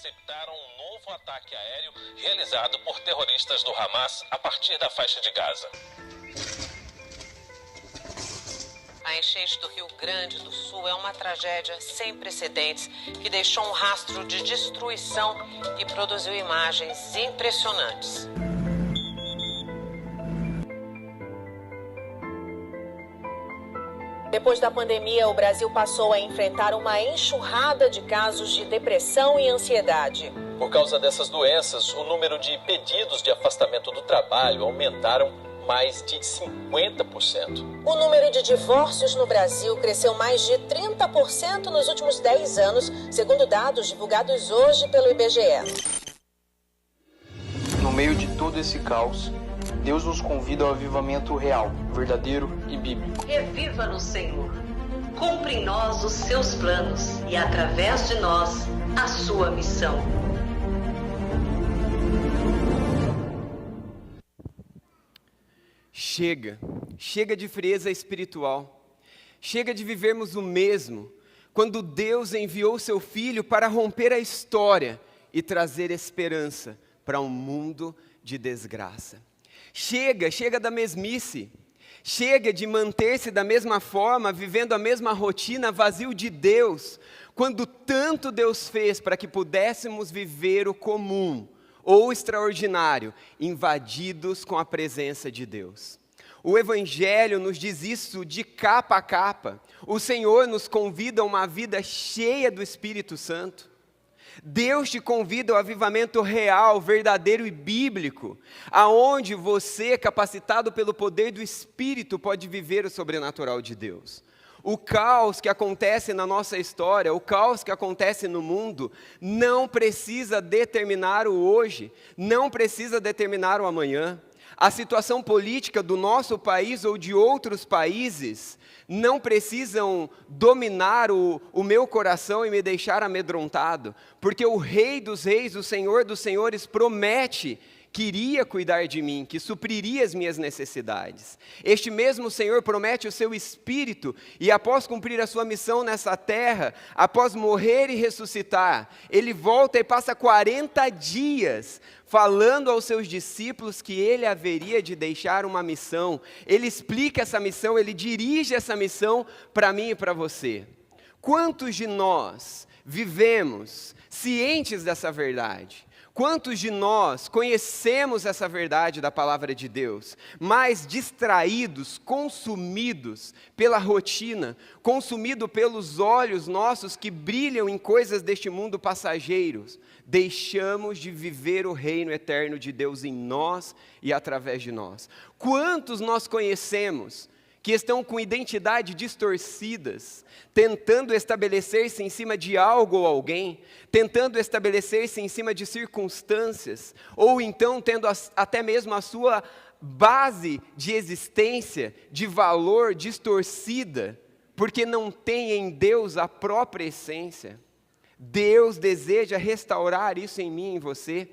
Interceptaram um novo ataque aéreo realizado por terroristas do Hamas a partir da faixa de Gaza. A enchente do Rio Grande do Sul é uma tragédia sem precedentes que deixou um rastro de destruição e produziu imagens impressionantes. Depois da pandemia, o Brasil passou a enfrentar uma enxurrada de casos de depressão e ansiedade. Por causa dessas doenças, o número de pedidos de afastamento do trabalho aumentaram mais de 50%. O número de divórcios no Brasil cresceu mais de 30% nos últimos 10 anos, segundo dados divulgados hoje pelo IBGE. No meio de todo esse caos, Deus nos convida ao avivamento real, verdadeiro e bíblico. Reviva no Senhor. Cumpre em nós os seus planos e, através de nós, a sua missão. Chega de frieza espiritual. Chega de vivermos o mesmo, quando Deus enviou seu Filho para romper a história e trazer esperança para um mundo de desgraça. Chega da mesmice. Chega de manter-se da mesma forma, vivendo a mesma rotina, vazio de Deus, quando tanto Deus fez para que pudéssemos viver o comum ou extraordinário, invadidos com a presença de Deus. O Evangelho nos diz isso de capa a capa. O Senhor nos convida a uma vida cheia do Espírito Santo. Deus te convida ao avivamento real, verdadeiro e bíblico, aonde você, capacitado pelo poder do Espírito, pode viver o sobrenatural de Deus. O caos que acontece na nossa história, o caos que acontece no mundo, não precisa determinar o hoje, não precisa determinar o amanhã. A situação política do nosso país ou de outros países não precisam dominar o meu coração e me deixar amedrontado, porque o Rei dos Reis, o Senhor dos Senhores, promete que iria cuidar de mim, que supriria as minhas necessidades. Este mesmo Senhor promete o seu Espírito, e após cumprir a sua missão nessa terra, após morrer e ressuscitar, Ele volta e passa 40 dias falando aos seus discípulos que Ele haveria de deixar uma missão. Ele explica essa missão, Ele dirige essa missão para mim e para você. Quantos de nós vivemos cientes dessa verdade? Quantos de nós conhecemos essa verdade da palavra de Deus, mas distraídos, consumidos pela rotina, consumidos pelos olhos nossos que brilham em coisas deste mundo passageiros, deixamos de viver o reino eterno de Deus em nós e através de nós? Quantos nós conhecemos que estão com identidade distorcidas, tentando estabelecer-se em cima de algo ou alguém, tentando estabelecer-se em cima de circunstâncias, ou então tendo até mesmo a sua base de existência, de valor distorcida, porque não tem em Deus a própria essência. Deus deseja restaurar isso em mim e em você.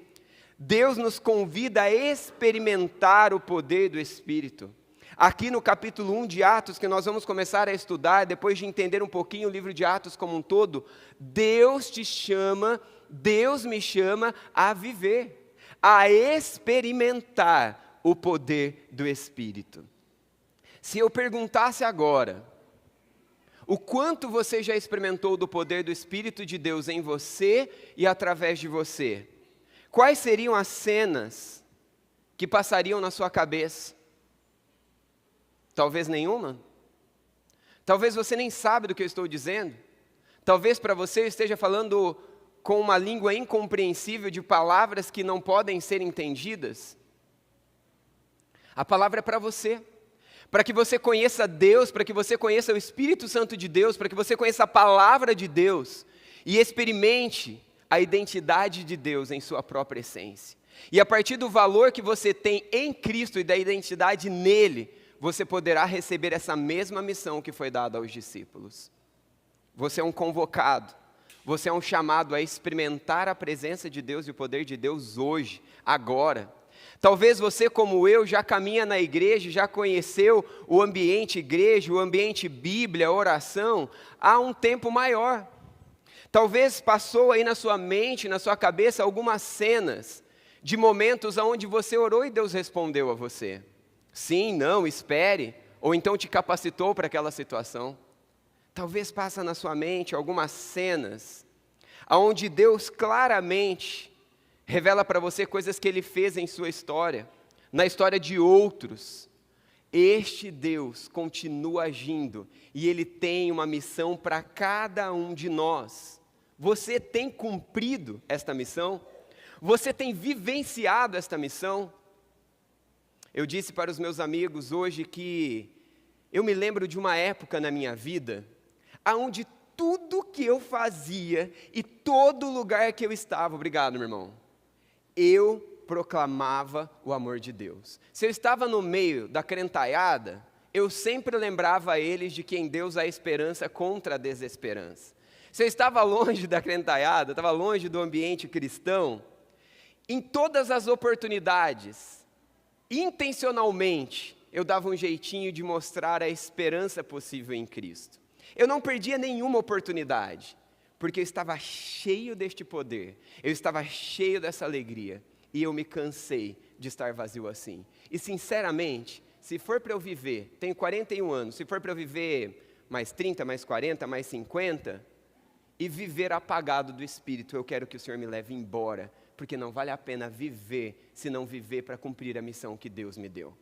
Deus nos convida a experimentar o poder do Espírito. Aqui no capítulo 1 de Atos, que nós vamos começar a estudar, depois de entender um pouquinho o livro de Atos como um todo, Deus te chama, Deus me chama a viver, a experimentar o poder do Espírito. Se eu perguntasse agora, o quanto você já experimentou do poder do Espírito de Deus em você e através de você, quais seriam as cenas que passariam na sua cabeça? Talvez nenhuma. Talvez você nem sabe do que eu estou dizendo. Talvez para você eu esteja falando com uma língua incompreensível de palavras que não podem ser entendidas. A palavra é para você. Para que você conheça Deus, para que você conheça o Espírito Santo de Deus, para que você conheça a palavra de Deus e experimente a identidade de Deus em sua própria essência. E a partir do valor que você tem em Cristo e da identidade nele, você poderá receber essa mesma missão que foi dada aos discípulos. Você é um convocado, você é um chamado a experimentar a presença de Deus e o poder de Deus hoje, agora. Talvez você, como eu, já caminha na igreja, já conheceu o ambiente igreja, o ambiente Bíblia, oração, há um tempo maior. Talvez passou aí na sua mente, na sua cabeça, algumas cenas de momentos onde você orou e Deus respondeu a você. Sim, não, espere, ou então te capacitou para aquela situação. Talvez passa na sua mente algumas cenas onde Deus claramente revela para você coisas que Ele fez em sua história, na história de outros. Este Deus continua agindo e Ele tem uma missão para cada um de nós. Você tem cumprido esta missão? Você tem vivenciado esta missão? Eu disse para os meus amigos hoje que eu me lembro de uma época na minha vida onde tudo que eu fazia e todo lugar que eu estava, obrigado, meu irmão, eu proclamava o amor de Deus. Se eu estava no meio da crentaiada, eu sempre lembrava a eles de que em Deus há esperança contra a desesperança. Se eu estava longe da crentaiada, estava longe do ambiente cristão, em todas as oportunidades, intencionalmente, eu dava um jeitinho de mostrar a esperança possível em Cristo. Eu não perdia nenhuma oportunidade, porque eu estava cheio deste poder, eu estava cheio dessa alegria, e eu me cansei de estar vazio assim. E sinceramente, se for para eu viver, tenho 41 anos, se for para eu viver mais 30, mais 40, mais 50, e viver apagado do Espírito, eu quero que o Senhor me leve embora, porque não vale a pena viver, se não viver para cumprir a missão que Deus me deu.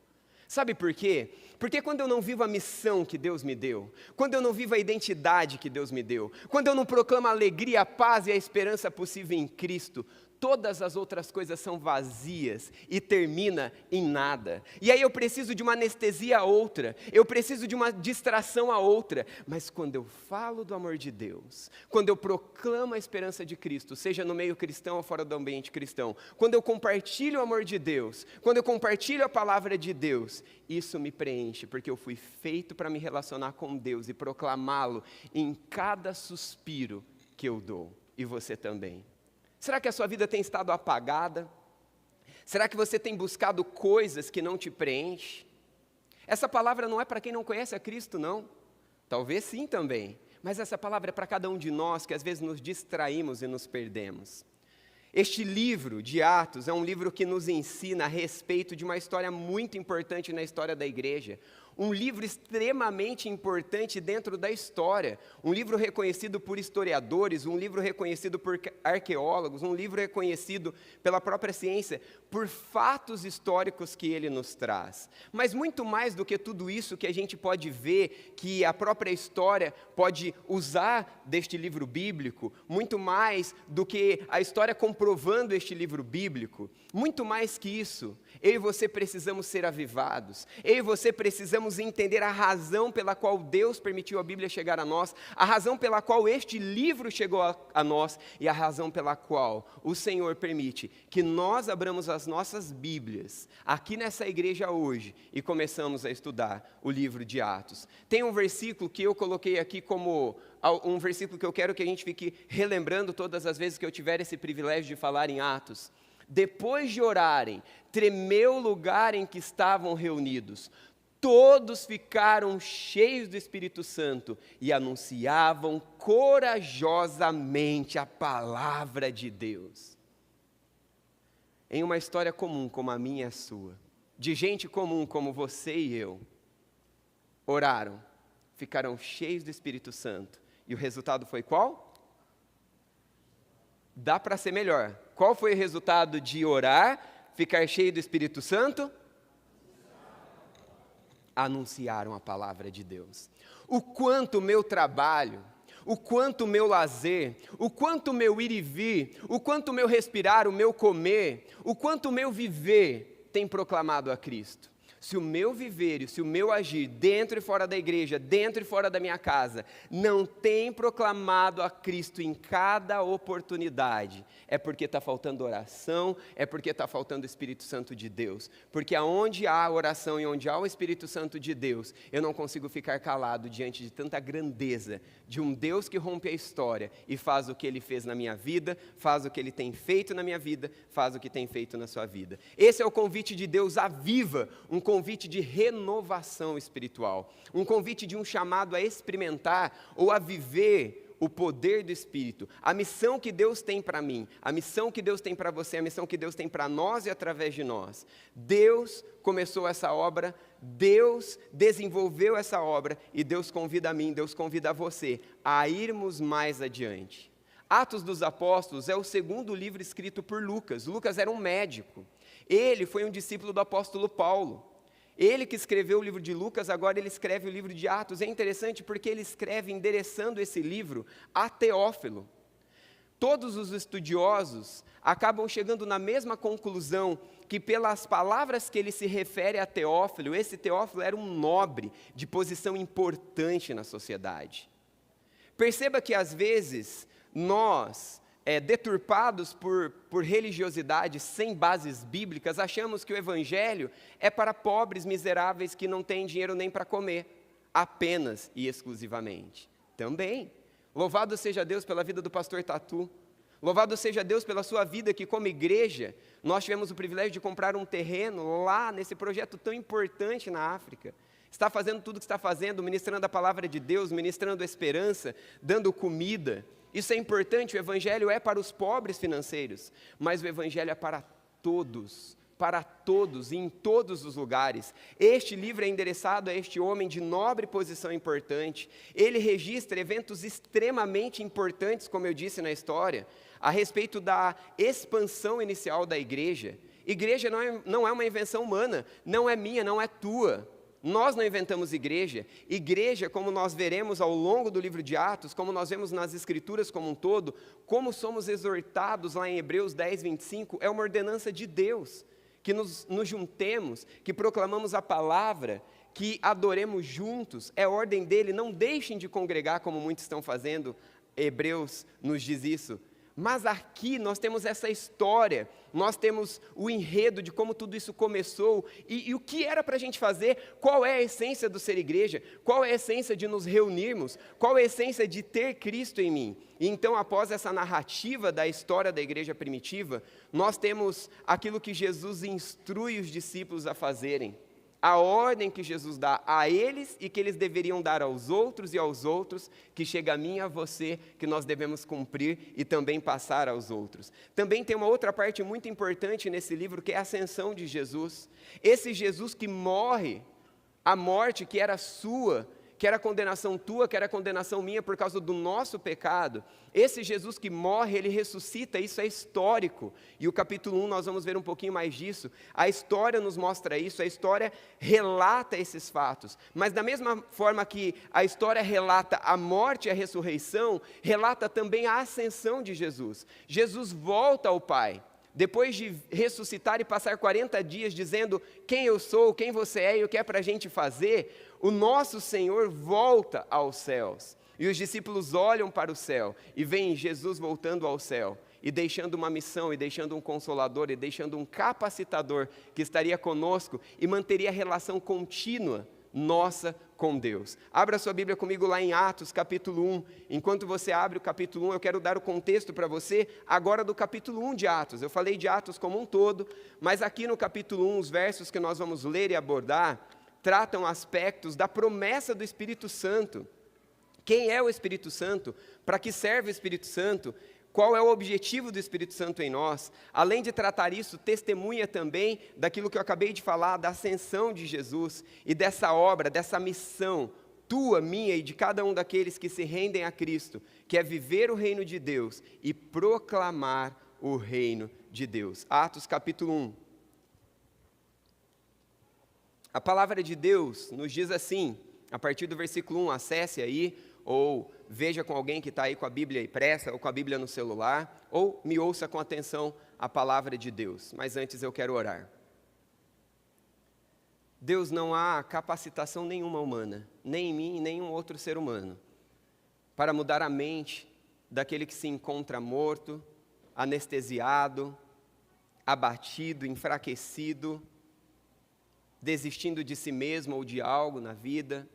Sabe por quê? Porque quando eu não vivo a missão que Deus me deu, quando eu não vivo a identidade que Deus me deu, quando eu não proclamo a alegria, a paz e a esperança possível em Cristo, todas as outras coisas são vazias e termina em nada. E aí eu preciso de uma anestesia a outra, eu preciso de uma distração a outra. Mas quando eu falo do amor de Deus, quando eu proclamo a esperança de Cristo, seja no meio cristão ou fora do ambiente cristão, quando eu compartilho o amor de Deus, quando eu compartilho a palavra de Deus, isso me preenche, porque eu fui feito para me relacionar com Deus e proclamá-lo em cada suspiro que eu dou. E você também. Será que a sua vida tem estado apagada? Será que você tem buscado coisas que não te preenchem? Essa palavra não é para quem não conhece a Cristo, não. Talvez sim também. Mas essa palavra é para cada um de nós que às vezes nos distraímos e nos perdemos. Este livro de Atos é um livro que nos ensina a respeito de uma história muito importante na história da igreja. Um livro extremamente importante dentro da história, um livro reconhecido por historiadores, um livro reconhecido por arqueólogos, um livro reconhecido pela própria ciência, por fatos históricos que ele nos traz. Mas muito mais do que tudo isso que a gente pode ver, que a própria história pode usar deste livro bíblico, muito mais do que a história comprovando este livro bíblico, muito mais que isso, eu e você precisamos ser avivados, eu e você precisamos entender a razão pela qual Deus permitiu a Bíblia chegar a nós, a razão pela qual este livro chegou a nós e a razão pela qual o Senhor permite que nós abramos as nossas Bíblias aqui nessa igreja hoje e começamos a estudar o livro de Atos. Tem um versículo que eu coloquei aqui como um versículo que eu quero que a gente fique relembrando todas as vezes que eu tiver esse privilégio de falar em Atos. Depois de orarem, tremeu o lugar em que estavam reunidos. Todos ficaram cheios do Espírito Santo e anunciavam corajosamente a palavra de Deus. Em uma história comum como a minha e a sua, de gente comum como você e eu, oraram, ficaram cheios do Espírito Santo. E o resultado foi qual? Dá para ser melhor. Qual foi o resultado de orar, ficar cheio do Espírito Santo? Anunciaram a palavra de Deus. O quanto o meu trabalho, o quanto o meu lazer, o quanto o meu ir e vir, o quanto o meu respirar, o meu comer, o quanto o meu viver tem proclamado a Cristo. Se o meu viver e se o meu agir dentro e fora da igreja, dentro e fora da minha casa, não tem proclamado a Cristo em cada oportunidade, é porque está faltando oração, é porque está faltando o Espírito Santo de Deus. Porque aonde há oração e onde há o Espírito Santo de Deus, eu não consigo ficar calado diante de tanta grandeza de um Deus que rompe a história e faz o que Ele fez na minha vida, faz o que Ele tem feito na minha vida, faz o que tem feito na sua vida. Esse é o convite de Deus à Viva, um convite de renovação espiritual, um convite de um chamado a experimentar ou a viver o poder do Espírito, a missão que Deus tem para mim, a missão que Deus tem para você, a missão que Deus tem para nós e através de nós. Deus começou essa obra, Deus desenvolveu essa obra e Deus convida a mim, Deus convida a você a irmos mais adiante. Atos dos Apóstolos é o segundo livro escrito por Lucas. Lucas era um médico. Ele foi um discípulo do apóstolo Paulo. Ele que escreveu o livro de Lucas, agora ele escreve o livro de Atos. É interessante porque ele escreve endereçando esse livro a Teófilo. Todos os estudiosos acabam chegando na mesma conclusão, que pelas palavras que ele se refere a Teófilo, esse Teófilo era um nobre de posição importante na sociedade. Perceba que às vezes nós, deturpados por religiosidade sem bases bíblicas, achamos que o evangelho é para pobres miseráveis que não têm dinheiro nem para comer, apenas e exclusivamente. Também. Louvado seja Deus pela vida do pastor Tatu. Louvado seja Deus pela sua vida, que como igreja, nós tivemos o privilégio de comprar um terreno lá nesse projeto tão importante na África. Está fazendo tudo o que está fazendo, ministrando a palavra de Deus, ministrando esperança, dando comida. Isso é importante, o evangelho é para os pobres financeiros, mas o evangelho é para todos e em todos os lugares. Este livro é endereçado a este homem de nobre posição importante. Ele registra eventos extremamente importantes, como eu disse na história, a respeito da expansão inicial da igreja. Igreja não é uma invenção humana, não é minha, não é tua. Nós não inventamos igreja. Igreja, como nós veremos ao longo do livro de Atos, como nós vemos nas Escrituras como um todo, como somos exortados lá em Hebreus 10, 25, é uma ordenança de Deus, que nos juntemos, que proclamamos a palavra, que adoremos juntos, é ordem dele, não deixem de congregar como muitos estão fazendo, Hebreus nos diz isso. Mas aqui nós temos essa história, nós temos o enredo de como tudo isso começou e o que era para a gente fazer, qual é a essência do ser igreja, qual é a essência de nos reunirmos, qual é a essência de ter Cristo em mim. E então, após essa narrativa da história da igreja primitiva, nós temos aquilo que Jesus instrui os discípulos a fazerem. A ordem que Jesus dá a eles e que eles deveriam dar aos outros e aos outros, que chega a mim e a você, que nós devemos cumprir e também passar aos outros. Também tem uma outra parte muito importante nesse livro, que é a ascensão de Jesus. Esse Jesus que morre, a morte que era sua, que era condenação tua, que era condenação minha por causa do nosso pecado. Esse Jesus que morre, ele ressuscita, isso é histórico. E o capítulo 1 nós vamos ver um pouquinho mais disso. A história nos mostra isso, a história relata esses fatos. Mas da mesma forma que a história relata a morte e a ressurreição, relata também a ascensão de Jesus. Jesus volta ao Pai. Depois de ressuscitar e passar 40 dias dizendo quem eu sou, quem você é e o que é para a gente fazer, o nosso Senhor volta aos céus. E os discípulos olham para o céu e veem Jesus voltando ao céu e deixando uma missão, e deixando um consolador, e deixando um capacitador que estaria conosco e manteria a relação contínua nossa com Deus. Abra sua Bíblia comigo lá em Atos capítulo 1. Enquanto você abre o capítulo 1, eu quero dar o contexto para você agora do capítulo 1 de Atos. Eu falei de Atos como um todo, mas aqui no capítulo 1, os versos que nós vamos ler e abordar, tratam aspectos da promessa do Espírito Santo. Quem é o Espírito Santo? Para que serve o Espírito Santo? Qual é o objetivo do Espírito Santo em nós? Além de tratar isso, testemunha também daquilo que eu acabei de falar, da ascensão de Jesus e dessa obra, dessa missão, tua, minha e de cada um daqueles que se rendem a Cristo, que é viver o reino de Deus e proclamar o reino de Deus. Atos capítulo 1. A palavra de Deus nos diz assim, a partir do versículo 1, acesse aí, ou veja com alguém que está aí com a Bíblia impressa, ou com a Bíblia no celular, ou me ouça com atenção a palavra de Deus. Mas antes eu quero orar. Deus, não há capacitação nenhuma humana, nem em mim, nem em nenhum outro ser humano, para mudar a mente daquele que se encontra morto, anestesiado, abatido, enfraquecido, desistindo de si mesmo ou de algo na vida.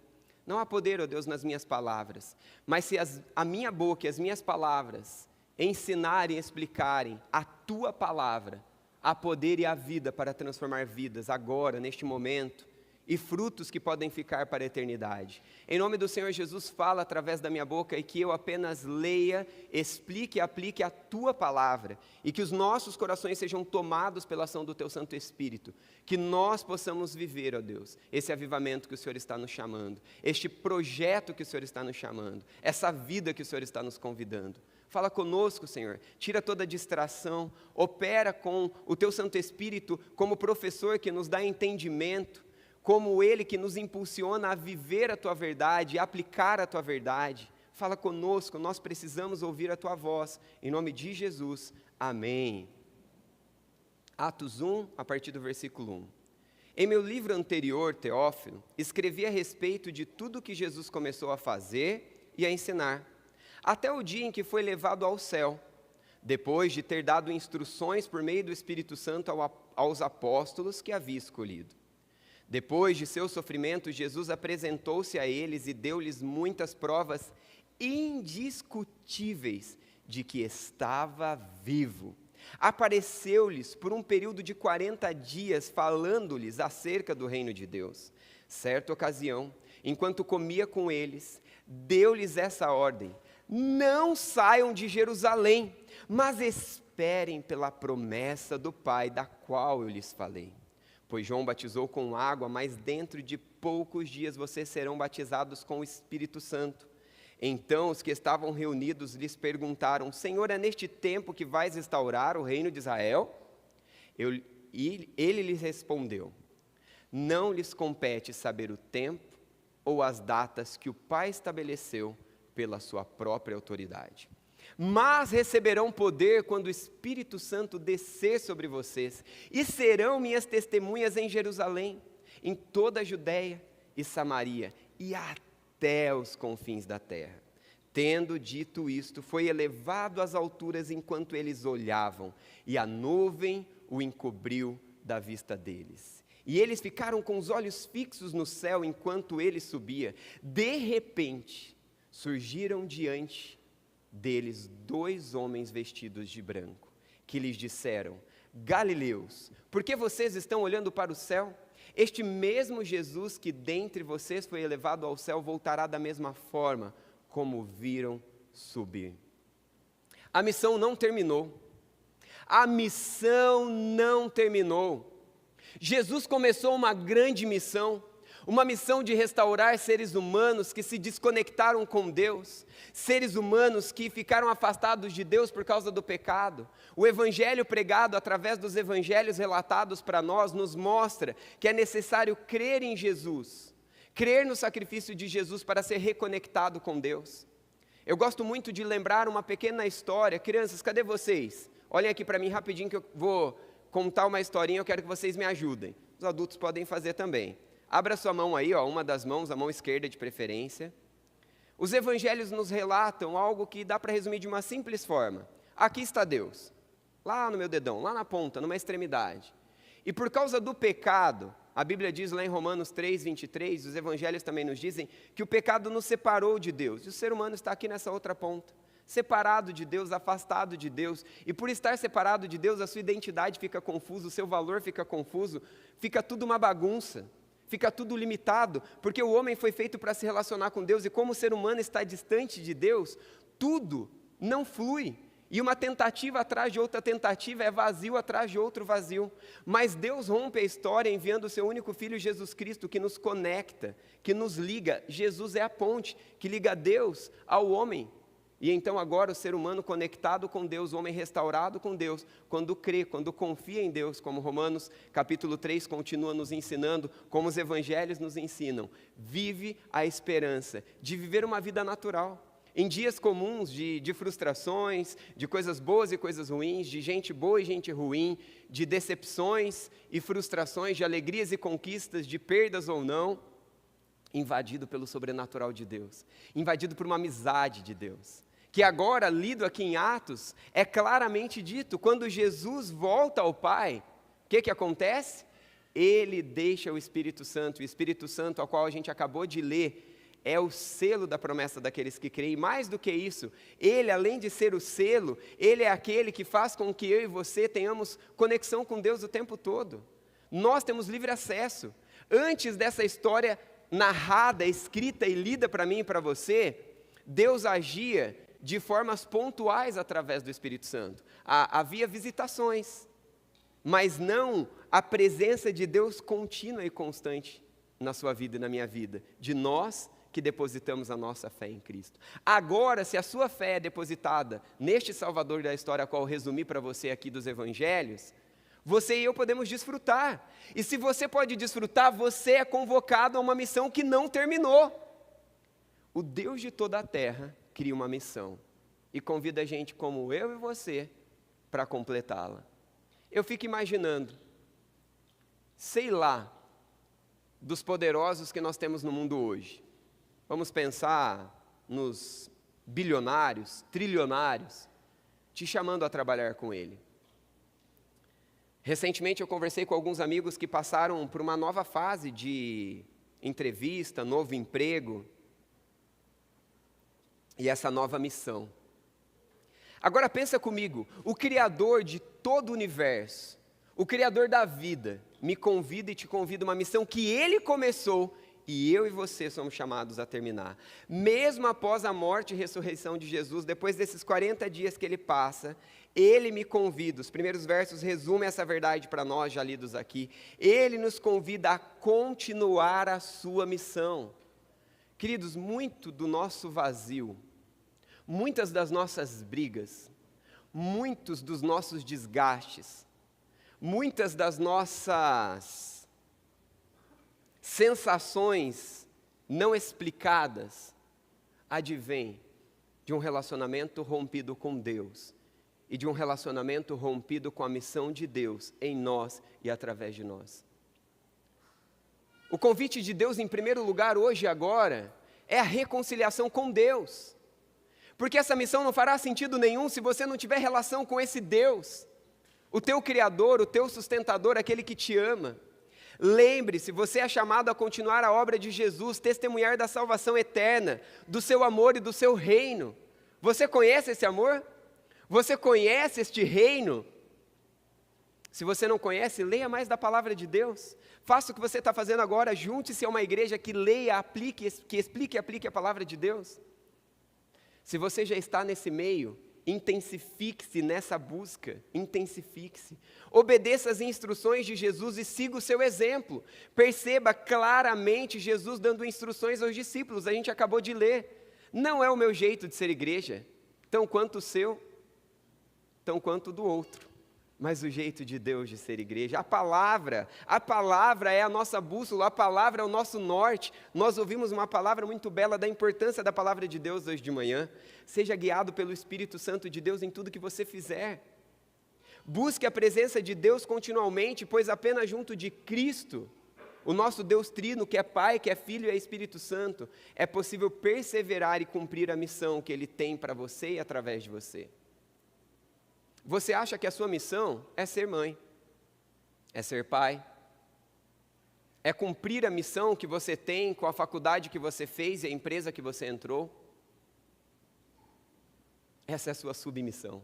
Não há poder, ó Deus, nas minhas palavras, mas se a minha boca e as minhas palavras ensinarem e explicarem a Tua palavra, há poder e há vida para transformar vidas agora, neste momento, e frutos que podem ficar para a eternidade. Em nome do Senhor Jesus, fala através da minha boca e que eu apenas leia, explique e aplique a Tua palavra e que os nossos corações sejam tomados pela ação do Teu Santo Espírito, que nós possamos viver, ó Deus, esse avivamento que o Senhor está nos chamando, este projeto que o Senhor está nos chamando, essa vida que o Senhor está nos convidando. Fala conosco, Senhor, tira toda distração, opera com o Teu Santo Espírito como professor que nos dá entendimento, como Ele que nos impulsiona a viver a Tua verdade, a aplicar a Tua verdade. Fala conosco, nós precisamos ouvir a Tua voz, em nome de Jesus, amém. Atos 1, a partir do versículo 1. Em meu livro anterior, Teófilo, escrevi a respeito de tudo que Jesus começou a fazer e a ensinar, até o dia em que foi levado ao céu, depois de ter dado instruções por meio do Espírito Santo aos apóstolos que havia escolhido. Depois de seu sofrimento, Jesus apresentou-se a eles e deu-lhes muitas provas indiscutíveis de que estava vivo. Apareceu-lhes por um período de 40 dias, falando-lhes acerca do reino de Deus. Certa ocasião, enquanto comia com eles, deu-lhes essa ordem: não saiam de Jerusalém, mas esperem pela promessa do Pai, da qual eu lhes falei. Pois João batizou com água, mas dentro de poucos dias vocês serão batizados com o Espírito Santo. Então os que estavam reunidos lhes perguntaram: Senhor, é neste tempo que vais restaurar o reino de Israel? Ele lhes respondeu: não lhes compete saber o tempo ou as datas que o Pai estabeleceu pela sua própria autoridade. Mas receberão poder quando o Espírito Santo descer sobre vocês, e serão minhas testemunhas em Jerusalém, em toda a Judéia e Samaria, e até os confins da terra. Tendo dito isto, foi elevado às alturas enquanto eles olhavam, e a nuvem o encobriu da vista deles. E eles ficaram com os olhos fixos no céu enquanto ele subia. De repente, surgiram diante deles 2 homens vestidos de branco, que lhes disseram: Galileus, por que vocês estão olhando para o céu? Este mesmo Jesus que dentre vocês foi elevado ao céu voltará da mesma forma como viram subir. A missão não terminou. A missão não terminou. Jesus começou uma grande missão. Uma missão de restaurar seres humanos que se desconectaram com Deus, seres humanos que ficaram afastados de Deus por causa do pecado. O evangelho pregado através dos evangelhos relatados para nós nos mostra que é necessário crer em Jesus, crer no sacrifício de Jesus para ser reconectado com Deus. Eu gosto muito de lembrar uma pequena história. Crianças, cadê vocês? Olhem aqui para mim rapidinho que eu vou contar uma historinha, eu quero que vocês me ajudem. Os adultos podem fazer também. Abra sua mão aí, ó, uma das mãos, a mão esquerda de preferência. Os evangelhos nos relatam algo que dá para resumir de uma simples forma. Aqui está Deus, lá no meu dedão, lá na ponta, numa extremidade. E por causa do pecado, a Bíblia diz lá em Romanos 3, 23, os evangelhos também nos dizem que o pecado nos separou de Deus. E o ser humano está aqui nessa outra ponta, separado de Deus, afastado de Deus. E por estar separado de Deus, a sua identidade fica confusa, o seu valor fica confuso, fica tudo uma bagunça. Fica tudo limitado, porque o homem foi feito para se relacionar com Deus, e como o ser humano está distante de Deus, tudo não flui, e uma tentativa atrás de outra tentativa é vazio atrás de outro vazio. Mas Deus rompe a história enviando o seu único Filho Jesus Cristo, que nos conecta, que nos liga. Jesus é a ponte que liga Deus ao homem. E então agora o ser humano conectado com Deus, o homem restaurado com Deus, quando crê, quando confia em Deus, como Romanos capítulo 3 continua nos ensinando, como os evangelhos nos ensinam, vive a esperança de viver uma vida natural. Em dias comuns de frustrações, de coisas boas e coisas ruins, de gente boa e gente ruim, de decepções e frustrações, de alegrias e conquistas, de perdas ou não, invadido pelo sobrenatural de Deus, invadido por uma amizade de Deus. Que agora, lido aqui em Atos, é claramente dito, quando Jesus volta ao Pai, o que acontece? Ele deixa o Espírito Santo, ao qual a gente acabou de ler, é o selo da promessa daqueles que creem. E mais do que isso, ele, além de ser o selo, ele é aquele que faz com que eu e você tenhamos conexão com Deus o tempo todo. Nós temos livre acesso. Antes dessa história narrada, escrita e lida para mim e para você, Deus agia de formas pontuais através do Espírito Santo. Havia visitações, mas não a presença de Deus contínua e constante na sua vida e na minha vida, de nós que depositamos a nossa fé em Cristo. Agora, se a sua fé é depositada neste Salvador da história, a qual eu resumi para você aqui dos Evangelhos, você e eu podemos desfrutar. E se você pode desfrutar, você é convocado a uma missão que não terminou. O Deus de toda a terra cria uma missão e convida a gente como eu e você para completá-la. Eu fico imaginando, sei lá, dos poderosos que nós temos no mundo hoje. Vamos pensar nos bilionários, trilionários, te chamando a trabalhar com ele. Recentemente eu conversei com alguns amigos que passaram por uma nova fase de entrevista, novo emprego, e essa nova missão. Agora pensa comigo, o Criador de todo o universo, o Criador da vida, me convida e te convida a uma missão que Ele começou e eu e você somos chamados a terminar. Mesmo após a morte e ressurreição de Jesus, depois desses 40 dias que Ele passa, Ele me convida, os primeiros versos resumem essa verdade para nós, já lidos aqui, Ele nos convida a continuar a sua missão. Queridos, muito do nosso vazio, muitas das nossas brigas, muitos dos nossos desgastes, muitas das nossas sensações não explicadas advêm de um relacionamento rompido com Deus e de um relacionamento rompido com a missão de Deus em nós e através de nós. O convite de Deus, em primeiro lugar, hoje e agora, é a reconciliação com Deus. Porque essa missão não fará sentido nenhum se você não tiver relação com esse Deus, o teu Criador, o teu sustentador, aquele que te ama. Lembre-se, você é chamado a continuar a obra de Jesus, testemunhar da salvação eterna, do seu amor e do seu reino. Você conhece esse amor? Você conhece este reino? Se você não conhece, leia mais da palavra de Deus. Faça o que você está fazendo agora, junte-se a uma igreja que leia, aplique, que explique e aplique a palavra de Deus. Se você já está nesse meio, intensifique-se nessa busca, intensifique-se. Obedeça as instruções de Jesus e siga o seu exemplo. Perceba claramente Jesus dando instruções aos discípulos, a gente acabou de ler. Não é o meu jeito de ser igreja, tão quanto o seu, tão quanto o do outro. Mas o jeito de Deus de ser igreja, a palavra é a nossa bússola, a palavra é o nosso norte. Nós ouvimos uma palavra muito bela da importância da palavra de Deus hoje de manhã. Seja guiado pelo Espírito Santo de Deus em tudo que você fizer. Busque a presença de Deus continuamente, pois apenas junto de Cristo, o nosso Deus trino, que é Pai, que é Filho e é Espírito Santo, é possível perseverar e cumprir a missão que Ele tem para você e através de você. Você acha que a sua missão é ser mãe, é ser pai, é cumprir a missão que você tem com a faculdade que você fez e a empresa que você entrou? Essa é a sua submissão.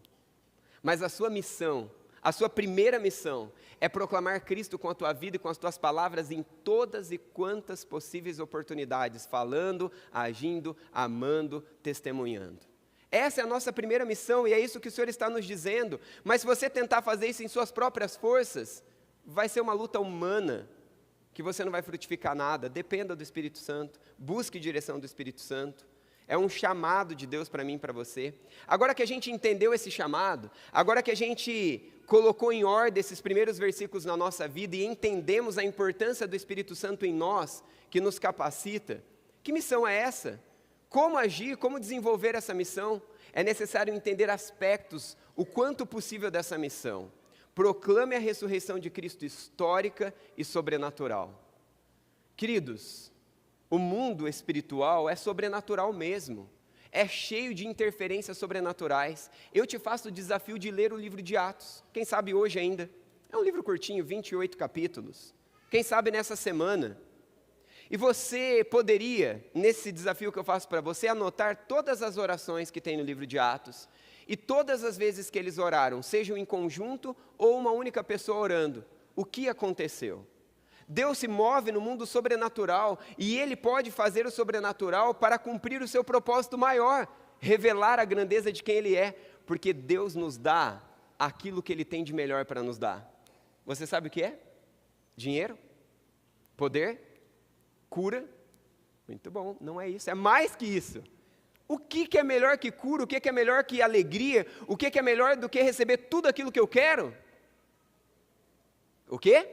Mas a sua missão, a sua primeira missão, é proclamar Cristo com a tua vida e com as tuas palavras em todas e quantas possíveis oportunidades, falando, agindo, amando, testemunhando. Essa é a nossa primeira missão e é isso que o Senhor está nos dizendo. Mas se você tentar fazer isso em suas próprias forças, vai ser uma luta humana, que você não vai frutificar nada. Dependa do Espírito Santo, busque direção do Espírito Santo. É um chamado de Deus para mim e para você. Agora que a gente entendeu esse chamado, agora que a gente colocou em ordem esses primeiros versículos na nossa vida e entendemos a importância do Espírito Santo em nós, que nos capacita, que missão é essa? Como agir, como desenvolver essa missão? É necessário entender aspectos, o quanto possível dessa missão. Proclame a ressurreição de Cristo histórica e sobrenatural. Queridos, o mundo espiritual é sobrenatural mesmo. É cheio de interferências sobrenaturais. Eu te faço o desafio de ler o livro de Atos. Quem sabe hoje ainda? É um livro curtinho, 28 capítulos. Quem sabe nessa semana? E você poderia, nesse desafio que eu faço para você, anotar todas as orações que tem no livro de Atos. E todas as vezes que eles oraram, sejam em conjunto ou uma única pessoa orando, o que aconteceu? Deus se move no mundo sobrenatural e Ele pode fazer o sobrenatural para cumprir o seu propósito maior, revelar a grandeza de quem Ele é, porque Deus nos dá aquilo que Ele tem de melhor para nos dar. Você sabe o que é? Dinheiro? Poder? Cura? Muito bom, não é isso, é mais que isso. O que é melhor que cura? O que é melhor que alegria? O que é melhor do que receber tudo aquilo que eu quero? O quê?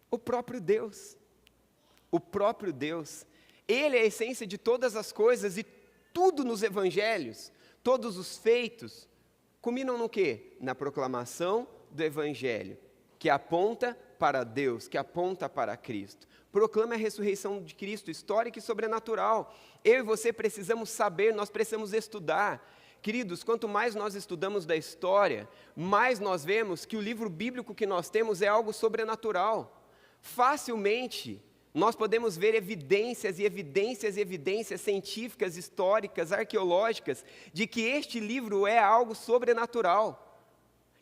O próprio Deus. O próprio Deus. Ele é a essência de todas as coisas e tudo nos evangelhos, todos os feitos, culminam no quê? Na proclamação do evangelho, que aponta para Deus, que aponta para Cristo. Proclama a ressurreição de Cristo, histórica e sobrenatural. Eu e você precisamos saber, nós precisamos estudar. Queridos, quanto mais nós estudamos da história, mais nós vemos que o livro bíblico que nós temos é algo sobrenatural. Facilmente, nós podemos ver evidências e evidências e evidências científicas, históricas, arqueológicas, de que este livro é algo sobrenatural.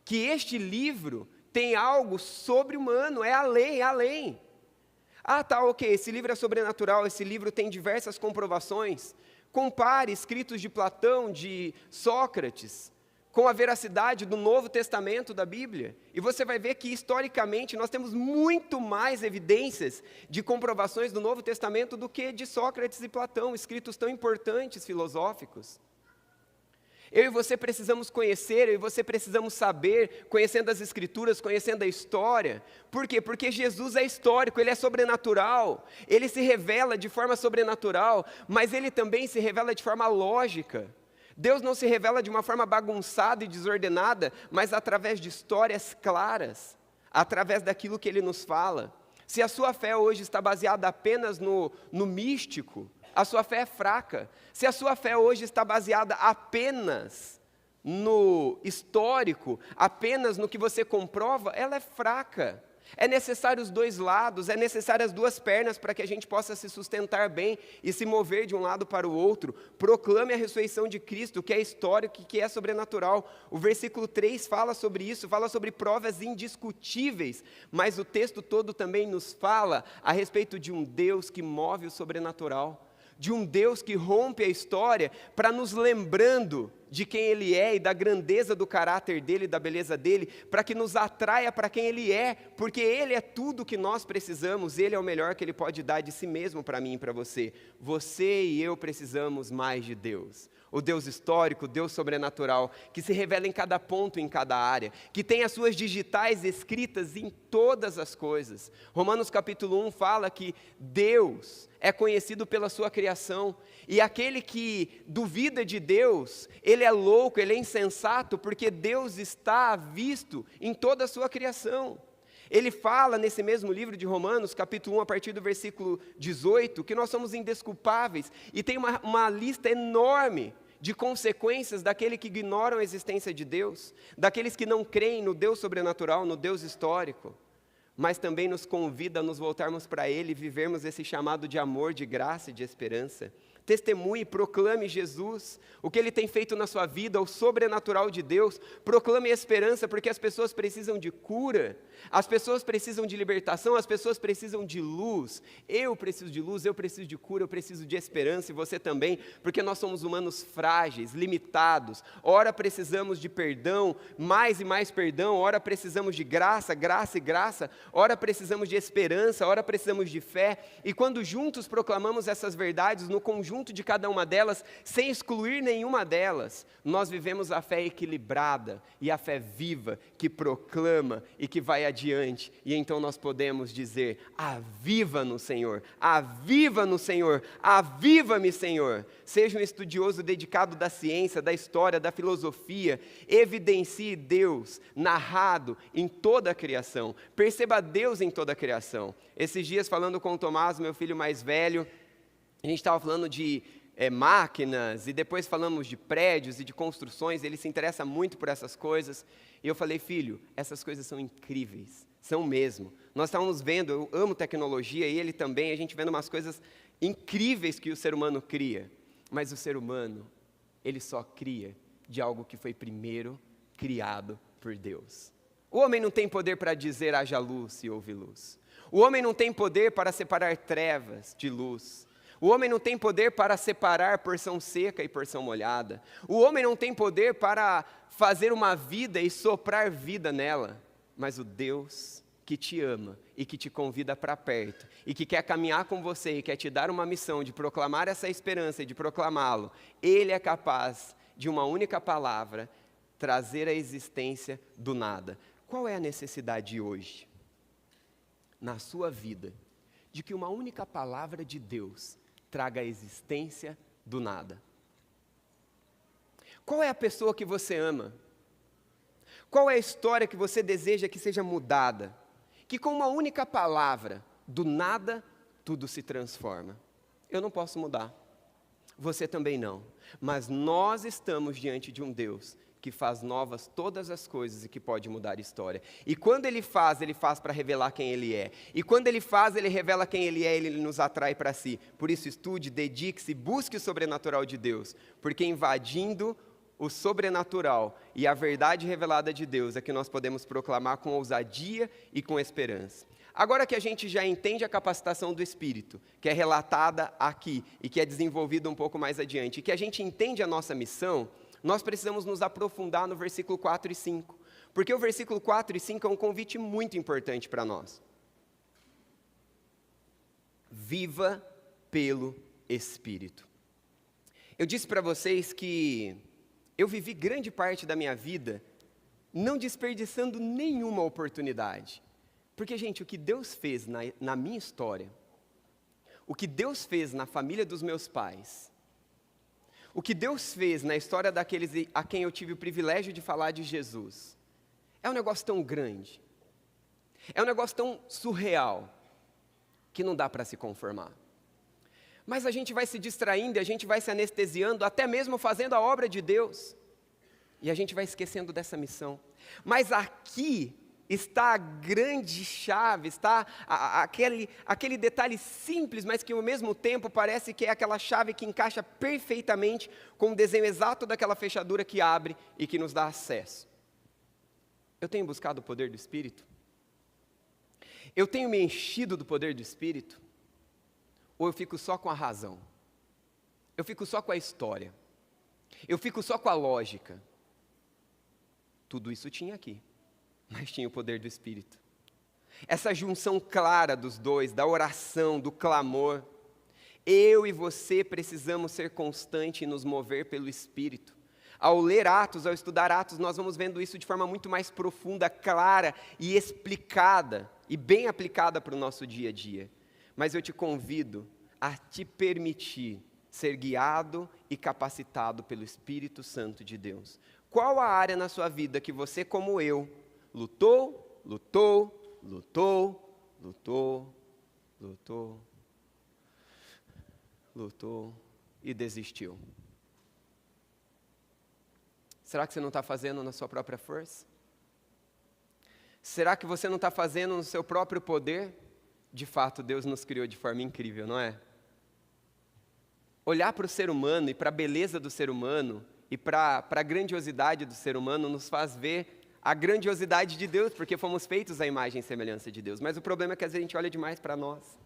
Que este livro tem algo sobre-humano, é além. Ah, tá, ok, esse livro é sobrenatural, esse livro tem diversas comprovações. Compare escritos de Platão, de Sócrates, com a veracidade do Novo Testamento da Bíblia. E você vai ver que, historicamente, nós temos muito mais evidências de comprovações do Novo Testamento do que de Sócrates e Platão, escritos tão importantes, filosóficos. Eu e você precisamos conhecer, eu e você precisamos saber, conhecendo as Escrituras, conhecendo a história. Por quê? Porque Jesus é histórico, Ele é sobrenatural, Ele se revela de forma sobrenatural, mas Ele também se revela de forma lógica. Deus não se revela de uma forma bagunçada e desordenada, mas através de histórias claras, através daquilo que Ele nos fala. Se a sua fé hoje está baseada apenas no místico, a sua fé é fraca. Se a sua fé hoje está baseada apenas no histórico, apenas no que você comprova, ela é fraca. É necessário os dois lados, é necessário as duas pernas para que a gente possa se sustentar bem e se mover de um lado para o outro. Proclame a ressurreição de Cristo, que é histórico e que é sobrenatural. O versículo 3 fala sobre isso, fala sobre provas indiscutíveis, mas o texto todo também nos fala a respeito de um Deus que move o sobrenatural, de um Deus que rompe a história para nos lembrando de quem Ele é e da grandeza do caráter dEle, da beleza dEle, para que nos atraia para quem Ele é, porque Ele é tudo o que nós precisamos, Ele é o melhor que Ele pode dar de si mesmo para mim e para você. Você e eu precisamos mais de Deus. O Deus histórico, o Deus sobrenatural, que se revela em cada ponto, em cada área, que tem as suas digitais escritas em todas as coisas. Romanos capítulo 1 fala que Deus é conhecido pela sua criação, e aquele que duvida de Deus, ele é louco, ele é insensato, porque Deus está visto em toda a sua criação. Ele fala nesse mesmo livro de Romanos, capítulo 1, a partir do versículo 18, que nós somos indesculpáveis, e tem uma lista enorme de consequências daqueles que ignoram a existência de Deus, daqueles que não creem no Deus sobrenatural, no Deus histórico, mas também nos convida a nos voltarmos para Ele e vivermos esse chamado de amor, de graça e de esperança. Testemunhe, proclame Jesus, o que Ele tem feito na sua vida, o sobrenatural de Deus. Proclame a esperança, porque as pessoas precisam de cura, as pessoas precisam de libertação, as pessoas precisam de luz. Eu preciso de luz, eu preciso de cura, eu preciso de esperança, e você também, porque nós somos humanos frágeis, limitados. Ora precisamos de perdão, mais e mais perdão, ora precisamos de graça, graça e graça, ora precisamos de esperança, ora precisamos de fé, e quando juntos proclamamos essas verdades, no conjunto de cada uma delas, sem excluir nenhuma delas, nós vivemos a fé equilibrada e a fé viva, que proclama e que vai adiante, e então nós podemos dizer: aviva-nos, Senhor, aviva-nos, Senhor, aviva-me, Senhor. Seja um estudioso dedicado da ciência, da história, da filosofia, evidencie Deus narrado em toda a criação, perceba Deus em toda a criação. Esses dias, falando com o Tomás, meu filho mais velho, a gente estava falando de máquinas, e depois falamos de prédios e de construções. Ele se interessa muito por essas coisas, e eu falei: filho, essas coisas são incríveis, são mesmo. Nós estávamos vendo, eu amo tecnologia, e ele também, a gente vendo umas coisas incríveis que o ser humano cria, mas o ser humano, ele só cria de algo que foi primeiro criado por Deus. O homem não tem poder para dizer haja luz e houve luz. O homem não tem poder para separar trevas de luz. O homem não tem poder para separar porção seca e porção molhada. O homem não tem poder para fazer uma vida e soprar vida nela. Mas o Deus que te ama e que te convida para perto, e que quer caminhar com você e quer te dar uma missão de proclamar essa esperança e de proclamá-lo, Ele é capaz de uma única palavra trazer a existência do nada. Qual é a necessidade hoje, na sua vida, de que uma única palavra de Deus traga a existência do nada? Qual é a pessoa que você ama? Qual é a história que você deseja que seja mudada? Que com uma única palavra, do nada, tudo se transforma. Eu não posso mudar. Você também não. Mas nós estamos diante de um Deus que faz novas todas as coisas e que pode mudar a história. E quando Ele faz para revelar quem Ele é. E quando Ele faz, Ele revela quem Ele é, Ele nos atrai para si. Por isso estude, dedique-se, busque o sobrenatural de Deus. Porque invadindo o sobrenatural e a verdade revelada de Deus é que nós podemos proclamar com ousadia e com esperança. Agora que a gente já entende a capacitação do Espírito, que é relatada aqui e que é desenvolvida um pouco mais adiante, e que a gente entende a nossa missão, nós precisamos nos aprofundar no versículo 4 e 5, porque o versículo 4 e 5 é um convite muito importante para nós. Viva pelo Espírito. Eu disse para vocês que eu vivi grande parte da minha vida não desperdiçando nenhuma oportunidade. Porque, gente, o que Deus fez na minha história, o que Deus fez na família dos meus pais, o que Deus fez na história daqueles a quem eu tive o privilégio de falar de Jesus, é um negócio tão grande, é um negócio tão surreal, que não dá para se conformar. Mas a gente vai se distraindo, a gente vai se anestesiando, até mesmo fazendo a obra de Deus. E a gente vai esquecendo dessa missão. Mas aqui está a grande chave, está aquele detalhe simples, mas que ao mesmo tempo parece que é aquela chave que encaixa perfeitamente com o desenho exato daquela fechadura que abre e que nos dá acesso. Eu tenho buscado o poder do Espírito? Eu tenho me enchido do poder do Espírito? Ou eu fico só com a razão? Eu fico só com a história? Eu fico só com a lógica? Tudo isso tinha aqui, mas tinha o poder do Espírito. Essa junção clara dos dois, da oração, do clamor. Eu e você precisamos ser constantes e nos mover pelo Espírito. Ao ler Atos, ao estudar Atos, nós vamos vendo isso de forma muito mais profunda, clara e explicada, e bem aplicada para o nosso dia a dia. Mas eu te convido a te permitir ser guiado e capacitado pelo Espírito Santo de Deus. Qual a área na sua vida que você, como eu, lutou e desistiu? Será que você não está fazendo na sua própria força? Será que você não está fazendo no seu próprio poder? De fato, Deus nos criou de forma incrível, não é? Olhar para o ser humano e para a beleza do ser humano e para a grandiosidade do ser humano nos faz ver a grandiosidade de Deus, porque fomos feitos à imagem e semelhança de Deus. Mas o problema é que às vezes a gente olha demais para nós.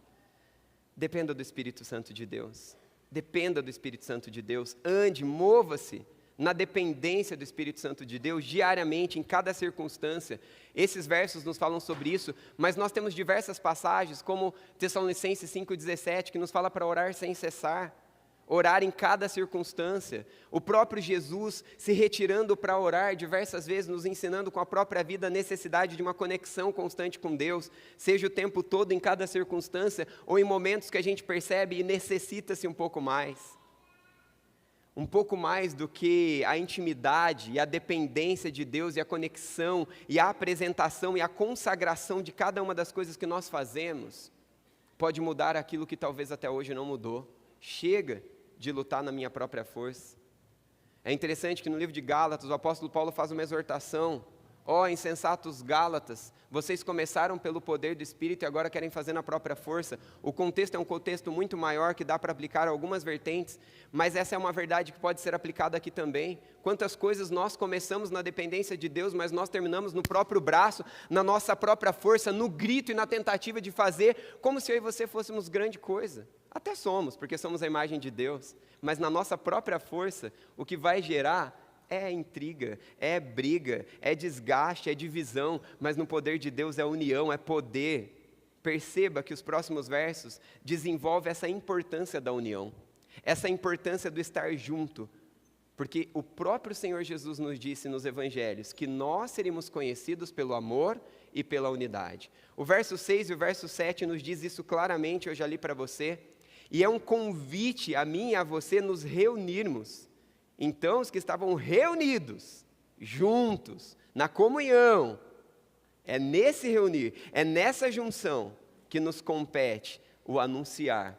Dependa do Espírito Santo de Deus. Dependa do Espírito Santo de Deus. Ande, mova-se na dependência do Espírito Santo de Deus, diariamente, em cada circunstância. Esses versos nos falam sobre isso, mas nós temos diversas passagens, como Tessalonicenses 5,17, que nos fala para orar sem cessar, orar em cada circunstância. O próprio Jesus se retirando para orar diversas vezes, nos ensinando com a própria vida a necessidade de uma conexão constante com Deus, seja o tempo todo, em cada circunstância, ou em momentos que a gente percebe e necessita-se um pouco mais. Um pouco mais do que a intimidade e a dependência de Deus e a conexão e a apresentação e a consagração de cada uma das coisas que nós fazemos, pode mudar aquilo que talvez até hoje não mudou. Chega de lutar na minha própria força. É interessante que no livro de Gálatas o apóstolo Paulo faz uma exortação Ó insensatos Gálatas, vocês começaram pelo poder do Espírito e agora querem fazer na própria força. O contexto é um contexto muito maior que dá para aplicar algumas vertentes, mas essa é uma verdade que pode ser aplicada aqui também. Quantas coisas nós começamos na dependência de Deus, mas nós terminamos no próprio braço, na nossa própria força, no grito e na tentativa de fazer, como se eu e você fôssemos grande coisa. Até somos, porque somos a imagem de Deus, mas na nossa própria força, o que vai gerar é intriga, é briga, é desgaste, é divisão, mas no poder de Deus é união, é poder. Perceba que os próximos versos desenvolvem essa importância da união, essa importância do estar junto, porque o próprio Senhor Jesus nos disse nos evangelhos que nós seríamos conhecidos pelo amor e pela unidade. O verso 6 e o verso 7 nos diz isso claramente, eu já li para você, e é um convite a mim e a você nos reunirmos. Então, os que estavam reunidos, juntos, na comunhão, é nesse reunir, é nessa junção que nos compete o anunciar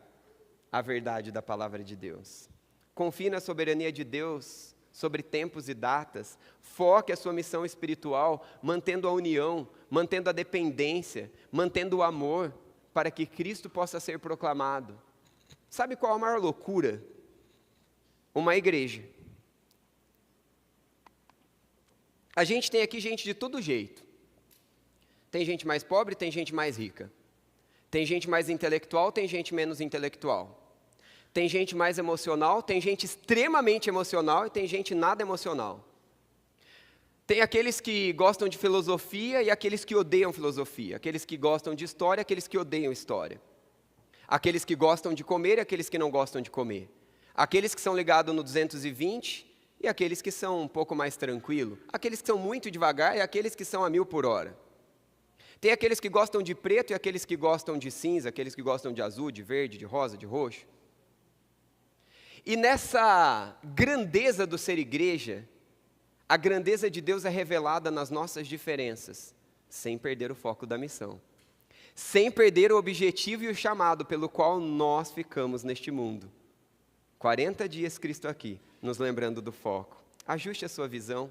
a verdade da palavra de Deus. Confie na soberania de Deus sobre tempos e datas, foque a sua missão espiritual, mantendo a união, mantendo a dependência, mantendo o amor, para que Cristo possa ser proclamado. Sabe qual a maior loucura? Uma igreja. A gente tem aqui gente de todo jeito. Tem gente mais pobre, tem gente mais rica. Tem gente mais intelectual, tem gente menos intelectual. Tem gente mais emocional, tem gente extremamente emocional e tem gente nada emocional. Tem aqueles que gostam de filosofia e aqueles que odeiam filosofia. Aqueles que gostam de história e aqueles que odeiam história. Aqueles que gostam de comer e aqueles que não gostam de comer. Aqueles que são ligados no 220 e aqueles que são um pouco mais tranquilos. Aqueles que são muito devagar e aqueles que são a 1000 por hora. Tem aqueles que gostam de preto e aqueles que gostam de cinza, aqueles que gostam de azul, de verde, de rosa, de roxo. E nessa grandeza do ser igreja, a grandeza de Deus é revelada nas nossas diferenças, sem perder o foco da missão. Sem perder o objetivo e o chamado pelo qual nós ficamos neste mundo. 40 dias Cristo aqui, nos lembrando do foco. Ajuste a sua visão.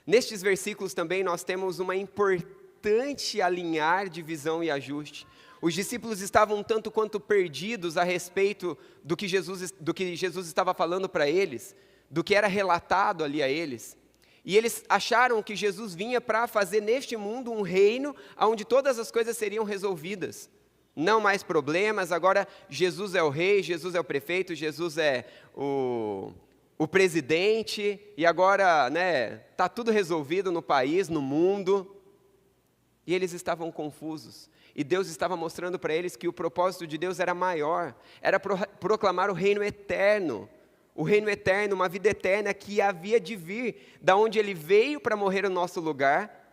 Nestes versículos também nós temos uma importante alinhar de visão e ajuste. Os discípulos estavam tanto quanto perdidos a respeito do que Jesus estava falando para eles, do que era relatado ali a eles. E eles acharam que Jesus vinha para fazer neste mundo um reino onde todas as coisas seriam resolvidas. Não mais problemas, agora Jesus é o rei, Jesus é o prefeito, Jesus é o presidente, e agora tá tudo resolvido no país, no mundo. E eles estavam confusos. E Deus estava mostrando para eles que o propósito de Deus era maior, era proclamar o reino eterno. O reino eterno, uma vida eterna que havia de vir, da onde Ele veio para morrer no nosso lugar,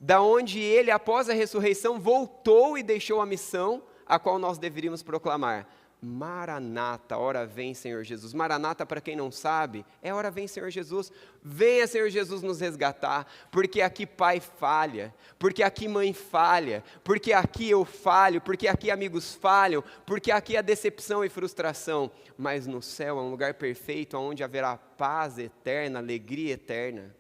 da onde Ele, após a ressurreição, voltou e deixou a missão, a qual nós deveríamos proclamar. Maranata, ora vem Senhor Jesus. Maranata, para quem não sabe, é ora vem Senhor Jesus. Venha Senhor Jesus nos resgatar, porque aqui pai falha, porque aqui mãe falha, porque aqui eu falho, porque aqui amigos falham, porque aqui há decepção e frustração, mas no céu é um lugar perfeito, onde haverá paz eterna, alegria eterna,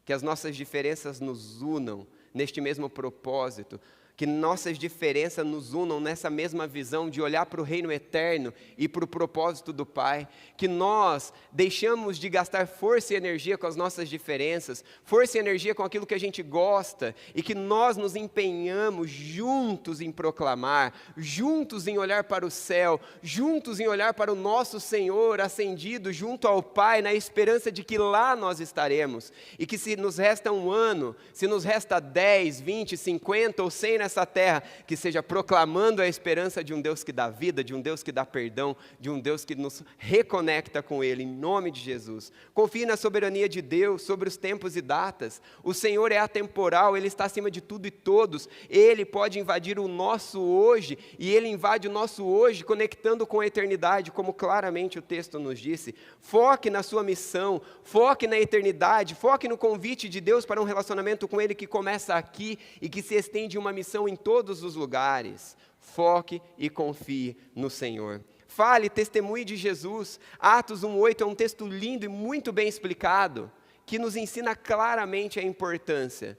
que as nossas diferenças nos unam neste mesmo propósito, que nossas diferenças nos unam nessa mesma visão de olhar para o reino eterno e para o propósito do Pai, que nós deixamos de gastar força e energia com as nossas diferenças, força e energia com aquilo que a gente gosta, e que nós nos empenhamos juntos em proclamar, juntos em olhar para o céu, juntos em olhar para o nosso Senhor ascendido junto ao Pai, na esperança de que lá nós estaremos, e que se nos resta um ano, se nos resta 10, 20, 50 ou 100 nessa terra, que seja proclamando a esperança de um Deus que dá vida, de um Deus que dá perdão, de um Deus que nos reconecta com Ele, em nome de Jesus. Confie na soberania de Deus sobre os tempos e datas. O Senhor é atemporal, Ele está acima de tudo e todos. Ele pode invadir o nosso hoje, e Ele invade o nosso hoje, conectando com a eternidade, como claramente o texto nos disse. Foque na sua missão, foque na eternidade, foque no convite de Deus para um relacionamento com Ele que começa aqui e que se estende uma missão em todos os lugares. Foque e confie no Senhor. Fale, testemunhe de Jesus. Atos 1:8 é um texto lindo e muito bem explicado, que nos ensina claramente a importância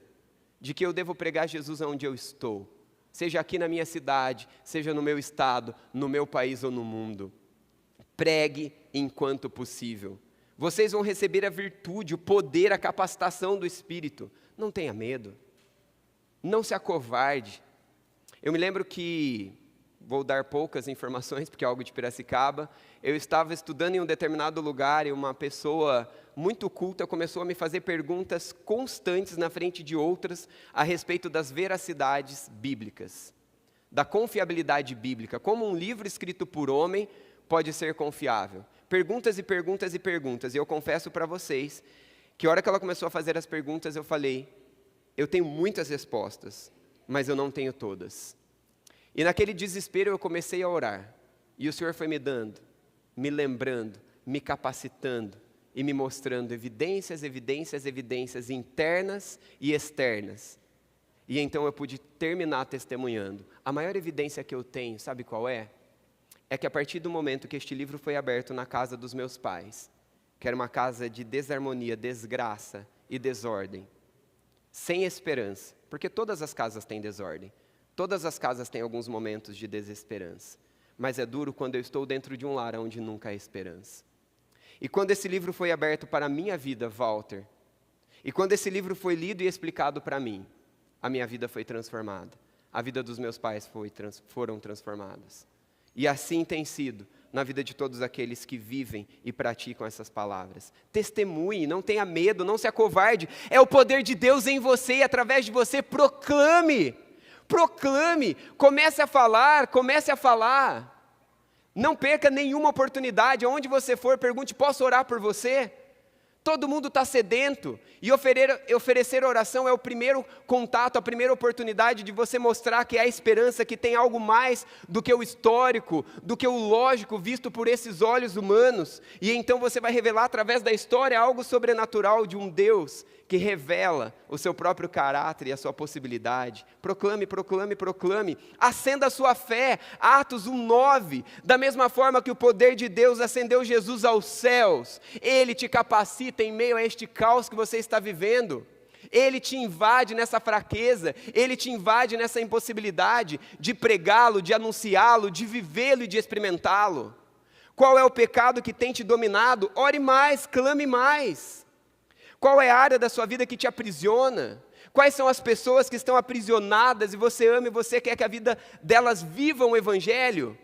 de que eu devo pregar Jesus onde eu estou, seja aqui na minha cidade, seja no meu estado, no meu país ou no mundo. Pregue enquanto possível. Vocês vão receber a virtude, o poder, a capacitação do Espírito. Não tenha medo. Não se acovarde. Eu me lembro que, vou dar poucas informações, porque é algo de Piracicaba, eu estava estudando em um determinado lugar e uma pessoa muito culta começou a me fazer perguntas constantes na frente de outras a respeito das veracidades bíblicas, da confiabilidade bíblica, como um livro escrito por homem pode ser confiável. Perguntas e perguntas e perguntas, e eu confesso para vocês que a hora que ela começou a fazer as perguntas eu falei, eu tenho muitas respostas, mas eu não tenho todas. E naquele desespero eu comecei a orar, e o Senhor foi me dando, me lembrando, me capacitando e me mostrando evidências internas e externas. E então eu pude terminar testemunhando. A maior evidência que eu tenho, sabe qual é? É que a partir do momento que este livro foi aberto na casa dos meus pais, que era uma casa de desarmonia, desgraça e desordem, sem esperança, porque todas as casas têm desordem, todas as casas têm alguns momentos de desesperança, mas é duro quando eu estou dentro de um lar onde nunca há esperança. E quando esse livro foi aberto para a minha vida, Walter, e quando esse livro foi lido e explicado para mim, a minha vida foi transformada, a vida dos meus pais foram transformadas. E assim tem sido na vida de todos aqueles que vivem e praticam essas palavras. Testemunhe, não tenha medo, não se acovarde. É o poder de Deus em você e através de você. Proclame, comece a falar. Não perca nenhuma oportunidade. Aonde você for, pergunte, posso orar por você? Todo mundo está sedento, e oferecer oração é o primeiro contato, a primeira oportunidade de você mostrar que há esperança, que tem algo mais do que o histórico, do que o lógico visto por esses olhos humanos, e então você vai revelar através da história algo sobrenatural de um Deus que revela o seu próprio caráter e a sua possibilidade. Proclame, acenda a sua fé. Atos 1:9, da mesma forma que o poder de Deus acendeu Jesus aos céus, Ele te capacita em meio a este caos que você está vivendo. Ele te invade nessa fraqueza, Ele te invade nessa impossibilidade de pregá-lo, de anunciá-lo, de vivê-lo e de experimentá-lo. Qual é o pecado que tem te dominado? Ore mais, clame mais. Qual é a área da sua vida que te aprisiona? Quais são as pessoas que estão aprisionadas e você ama e você quer que a vida delas viva o Evangelho?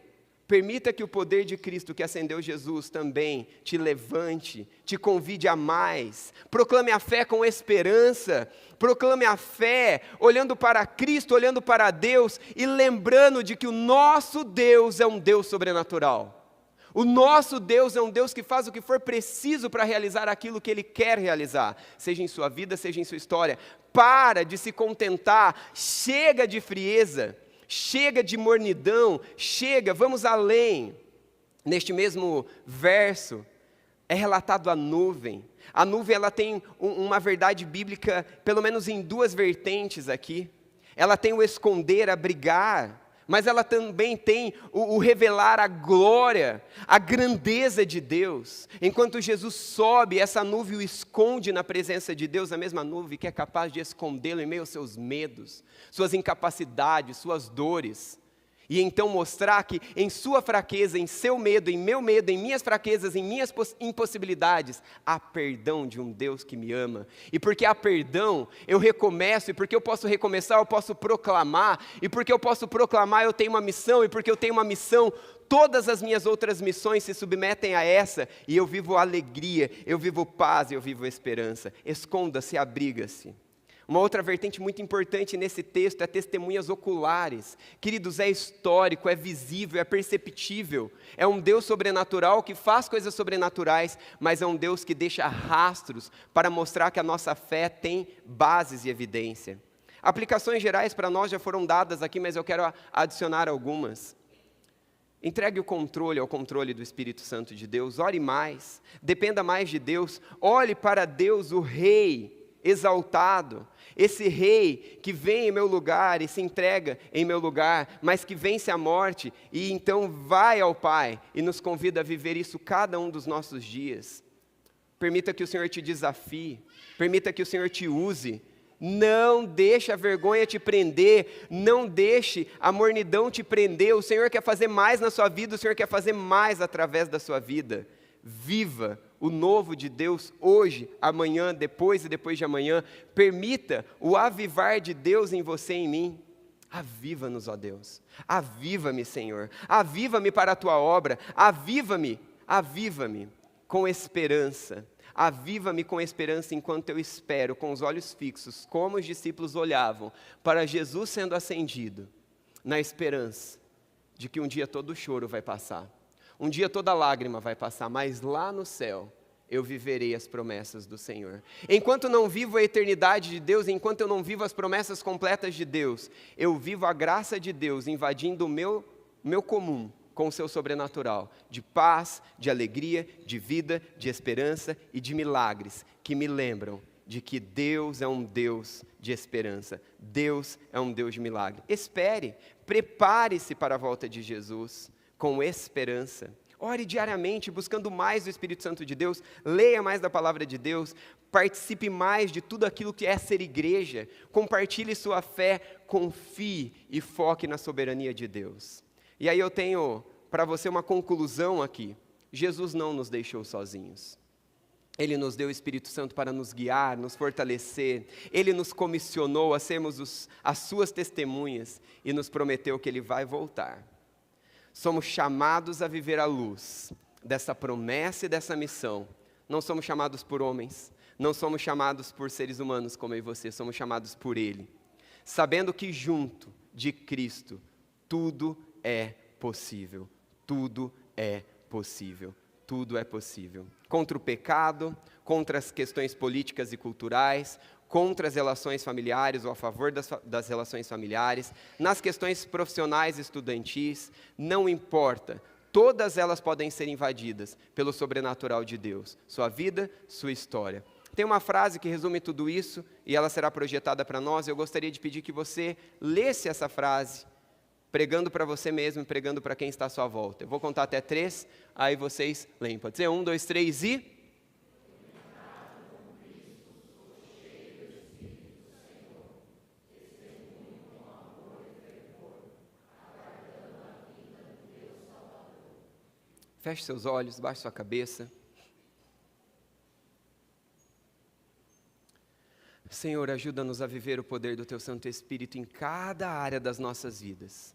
Permita que o poder de Cristo que acendeu Jesus também te levante, te convide a mais. Proclame a fé com esperança. Proclame a fé olhando para Cristo, olhando para Deus e lembrando de que o nosso Deus é um Deus sobrenatural. O nosso Deus é um Deus que faz o que for preciso para realizar aquilo que Ele quer realizar, seja em sua vida, seja em sua história. Para de se contentar, chega de frieza, chega de mornidão, chega, vamos além. Neste mesmo verso, é relatado a nuvem. A nuvem ela tem uma verdade bíblica, pelo menos em duas vertentes aqui. Ela tem o esconder, abrigar, mas ela também tem o revelar a glória, a grandeza de Deus. Enquanto Jesus sobe, essa nuvem o esconde na presença de Deus, a mesma nuvem que é capaz de escondê-lo em meio aos seus medos, suas incapacidades, suas dores. E então mostrar que em sua fraqueza, em seu medo, em meu medo, em minhas fraquezas, em minhas impossibilidades, há perdão de um Deus que me ama. E porque há perdão, eu recomeço, e porque eu posso recomeçar, eu posso proclamar, e porque eu posso proclamar, eu tenho uma missão, e porque eu tenho uma missão, todas as minhas outras missões se submetem a essa, e eu vivo alegria, eu vivo paz, eu vivo esperança. Esconda-se, abriga-se. Uma outra vertente muito importante nesse texto é testemunhas oculares. Queridos, é histórico, é visível, é perceptível. É um Deus sobrenatural que faz coisas sobrenaturais, mas é um Deus que deixa rastros para mostrar que a nossa fé tem bases e evidência. Aplicações gerais para nós já foram dadas aqui, mas eu quero adicionar algumas. Entregue o controle ao controle do Espírito Santo de Deus. Ore mais, dependa mais de Deus. Olhe para Deus, o Rei exaltado, esse Rei que vem em meu lugar e se entrega em meu lugar, mas que vence a morte e então vai ao Pai e nos convida a viver isso cada um dos nossos dias. Permita que o Senhor te desafie, permita que o Senhor te use, Não deixe a vergonha te prender, não deixe a mornidão te prender. O Senhor quer fazer mais na sua vida, o Senhor quer fazer mais através da sua vida. Viva o novo de Deus hoje, amanhã, depois e depois de amanhã. Permita o avivar de Deus em você e em mim. Aviva-nos, ó Deus. Aviva-me, Senhor. Aviva-me para a tua obra. Aviva-me com esperança. Aviva-me com esperança enquanto eu espero, com os olhos fixos, como os discípulos olhavam para Jesus sendo ascendido, na esperança de que um dia todo choro vai passar, um dia toda lágrima vai passar, mas lá no céu eu viverei as promessas do Senhor. Enquanto não vivo a eternidade de Deus, enquanto eu não vivo as promessas completas de Deus, eu vivo a graça de Deus invadindo o meu comum, com o seu sobrenatural, de paz, de alegria, de vida, de esperança e de milagres, que me lembram de que Deus é um Deus de esperança, Deus é um Deus de milagre. Espere, prepare-se para a volta de Jesus com esperança. Ore diariamente, buscando mais do Espírito Santo de Deus, leia mais da palavra de Deus, participe mais de tudo aquilo que é ser igreja, compartilhe sua fé, confie e foque na soberania de Deus. E aí eu tenho para você uma conclusão aqui. Jesus não nos deixou sozinhos. Ele nos deu o Espírito Santo para nos guiar, nos fortalecer. Ele nos comissionou a sermos as suas testemunhas e nos prometeu que Ele vai voltar. Somos chamados a viver à luz dessa promessa e dessa missão. Não somos chamados por homens, não somos chamados por seres humanos como eu e você, somos chamados por Ele. Sabendo que junto de Cristo tudo é possível, tudo é possível, tudo é possível. Contra o pecado, contra as questões políticas e culturais, contra as relações familiares ou a favor das relações familiares, nas questões profissionais e estudantis, não importa, todas elas podem ser invadidas pelo sobrenatural de Deus, sua vida, sua história. Tem uma frase que resume tudo isso e ela será projetada para nós. Eu gostaria de pedir que você lesse essa frase, pregando para você mesmo e pregando para quem está à sua volta. Eu vou contar até 3, aí vocês leem. Pode ser 1, 2, 3 e... Feche seus olhos, baixe sua cabeça. Senhor, ajuda-nos a viver o poder do Teu Santo Espírito em cada área das nossas vidas.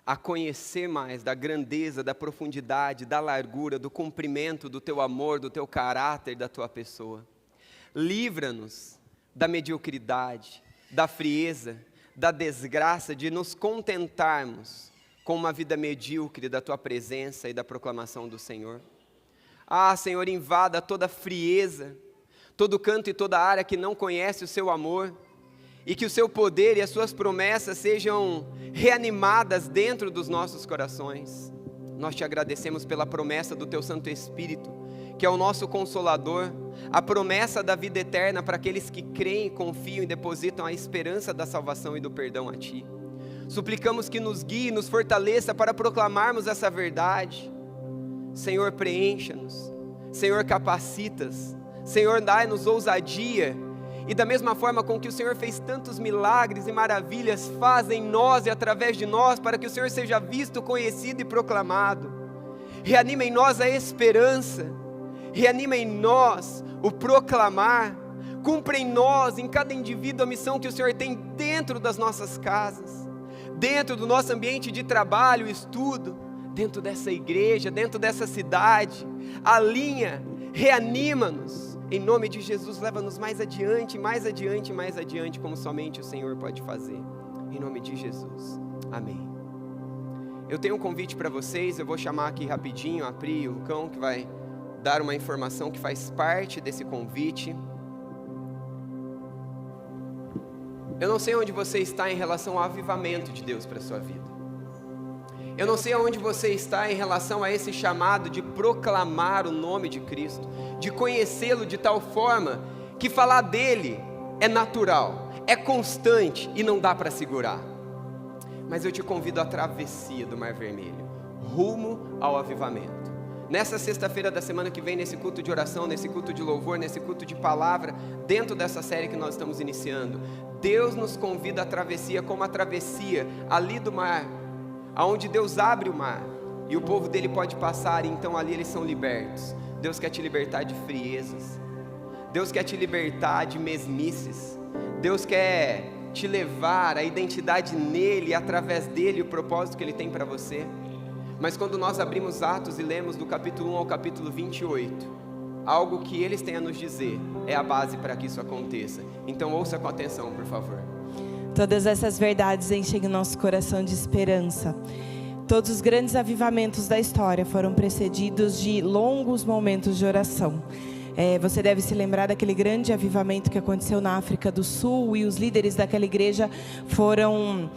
A conhecer mais da grandeza, da profundidade, da largura, do comprimento do Teu amor, do Teu caráter, da Tua pessoa. Livra-nos da mediocridade, da frieza, da desgraça de nos contentarmos com uma vida medíocre da Tua presença e da proclamação do Senhor. Ah, Senhor, invada toda frieza, todo canto e toda área que não conhece o Seu amor, e que o Seu poder e as Suas promessas sejam reanimadas dentro dos nossos corações. Nós Te agradecemos pela promessa do Teu Santo Espírito, que é o nosso Consolador, a promessa da vida eterna para aqueles que creem, confiam e depositam a esperança da salvação e do perdão a Ti. Suplicamos que nos guie, nos fortaleça para proclamarmos essa verdade. Senhor, preencha-nos. Senhor, capacita-nos. Senhor, dai-nos ousadia. E da mesma forma com que o Senhor fez tantos milagres e maravilhas, faz em nós e através de nós, para que o Senhor seja visto, conhecido e proclamado. Reanima em nós a esperança. Reanima em nós o proclamar. Cumpra em nós, em cada indivíduo, a missão que o Senhor tem dentro das nossas casas, dentro do nosso ambiente de trabalho, estudo, dentro dessa igreja, dentro dessa cidade. Alinha, reanima-nos, em nome de Jesus, leva-nos mais adiante, mais adiante, mais adiante, como somente o Senhor pode fazer, em nome de Jesus, amém. Eu tenho um convite para vocês, eu vou chamar aqui rapidinho a Pri e o Lucão, que vai dar uma informação que faz parte desse convite. Eu não sei onde você está em relação ao avivamento de Deus para a sua vida. Eu não sei onde você está em relação a esse chamado de proclamar o nome de Cristo, de conhecê-lo de tal forma que falar dele é natural, é constante e não dá para segurar. Mas eu te convido à travessia do Mar Vermelho, rumo ao avivamento. nessa sexta-feira da semana que vem, nesse culto de oração, nesse culto de louvor, nesse culto de palavra, dentro dessa série que nós estamos iniciando. Deus nos convida à travessia, como a travessia ali do mar, aonde Deus abre o mar, e o povo dele pode passar, e então ali eles são libertos. Deus quer te libertar de friezas, Deus quer te libertar de mesmices, Deus quer te levar à identidade nele, através dele, o propósito que ele tem para você. Mas quando nós abrimos Atos e lemos do capítulo 1 ao capítulo 28, algo que eles têm a nos dizer é a base para que isso aconteça. Então ouça com atenção, por favor. Todas essas verdades enchem o nosso coração de esperança. Todos os grandes avivamentos da história foram precedidos de longos momentos de oração. Você deve se lembrar daquele grande avivamento que aconteceu na África do Sul, e os líderes daquela igreja foram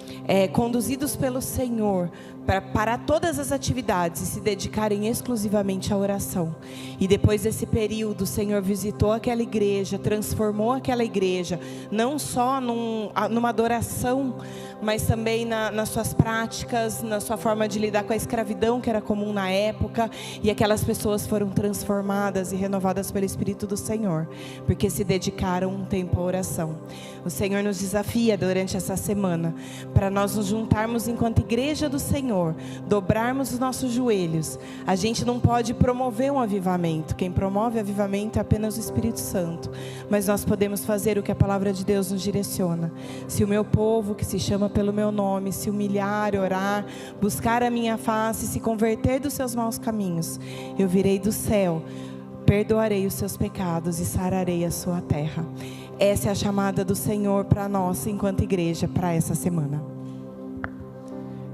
conduzidos pelo Senhor para parar todas as atividades e se dedicarem exclusivamente à oração. E depois desse período, o Senhor visitou aquela igreja, transformou aquela igreja, não só numa adoração, mas também nas suas práticas, na sua forma de lidar com a escravidão que era comum na época, e aquelas pessoas foram transformadas e renovadas pelo Espírito do Senhor, porque se dedicaram um tempo à oração. O Senhor nos desafia durante essa semana, para nós nos juntarmos enquanto igreja do Senhor, dobrarmos os nossos joelhos. A gente não pode promover um avivamento, quem promove avivamento é apenas o Espírito Santo, mas nós podemos fazer o que a palavra de Deus nos direciona. Se o meu povo, que se chama pelo meu nome, se humilhar, orar, buscar a minha face, se converter dos seus maus caminhos, eu virei do céu, perdoarei os seus pecados e sararei a sua terra. Essa é a chamada do Senhor para nós enquanto igreja para essa semana.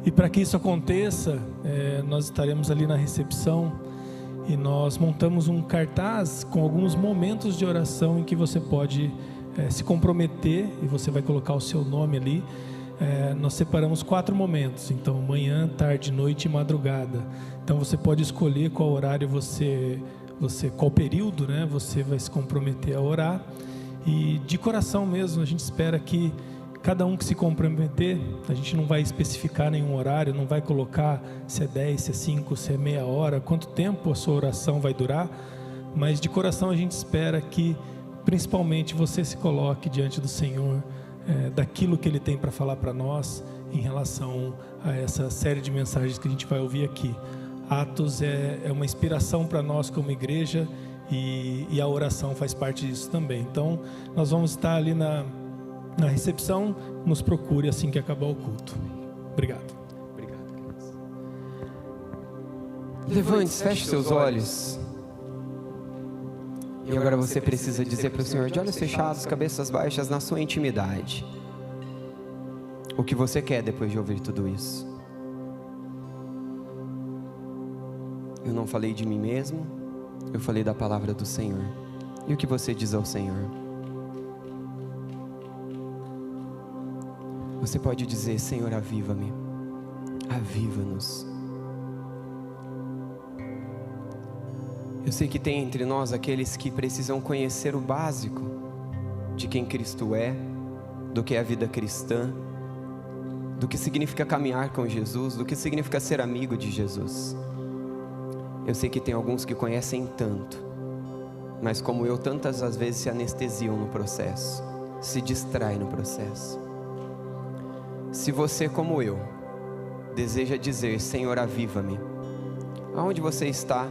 E para que isso aconteça, nós estaremos ali na recepção e nós montamos um cartaz com alguns momentos de oração em que você pode se comprometer, e você vai colocar o seu nome ali. Nós separamos 4 momentos, então manhã, tarde, noite e madrugada. Então você pode escolher qual horário qual período, né, você vai se comprometer a orar. E de coração mesmo, a gente espera que cada um que se comprometer, a gente não vai especificar nenhum horário, não vai colocar se é 10, se é 5, se é meia hora, quanto tempo a sua oração vai durar, mas de coração a gente espera que principalmente você se coloque diante do Senhor, daquilo que Ele tem para falar para nós em relação a essa série de mensagens que a gente vai ouvir aqui. Atos é uma inspiração para nós como igreja, e a oração faz parte disso também. Então nós vamos estar ali na recepção, nos procure assim que acabar o culto. Obrigado. Obrigado, queridos. Levante-se, feche seus olhos. E agora você precisa dizer para o Senhor, de olhos fechados, cabeças baixas, na sua intimidade, o que você quer depois de ouvir tudo isso. Eu não falei de mim mesmo, eu falei da palavra do Senhor. E o que você diz ao Senhor? Você pode dizer, Senhor, aviva-me, aviva-nos. Eu sei que tem entre nós aqueles que precisam conhecer o básico de quem Cristo é, do que é a vida cristã, do que significa caminhar com Jesus, do que significa ser amigo de Jesus. Eu sei que tem alguns que conhecem tanto, mas como eu, tantas às vezes se anestesiam no processo, se distraem no processo. Se você, como eu, deseja dizer, Senhor, aviva-me, aonde você está,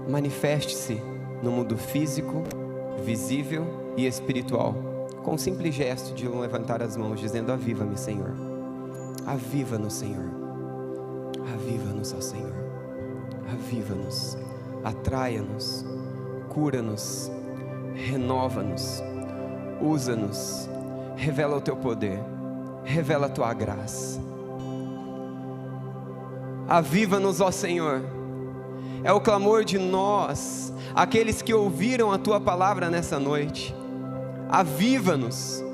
manifeste-se no mundo físico, visível e espiritual, com um simples gesto de levantar as mãos, dizendo, aviva-me, Senhor. Aviva-nos, Senhor. Aviva-nos, ó Senhor. Aviva-nos, atraia-nos, cura-nos, renova-nos, usa-nos, revela o teu poder, revela a tua graça. Aviva-nos, ó Senhor. É o clamor de nós, aqueles que ouviram a tua palavra nessa noite. Aviva-nos,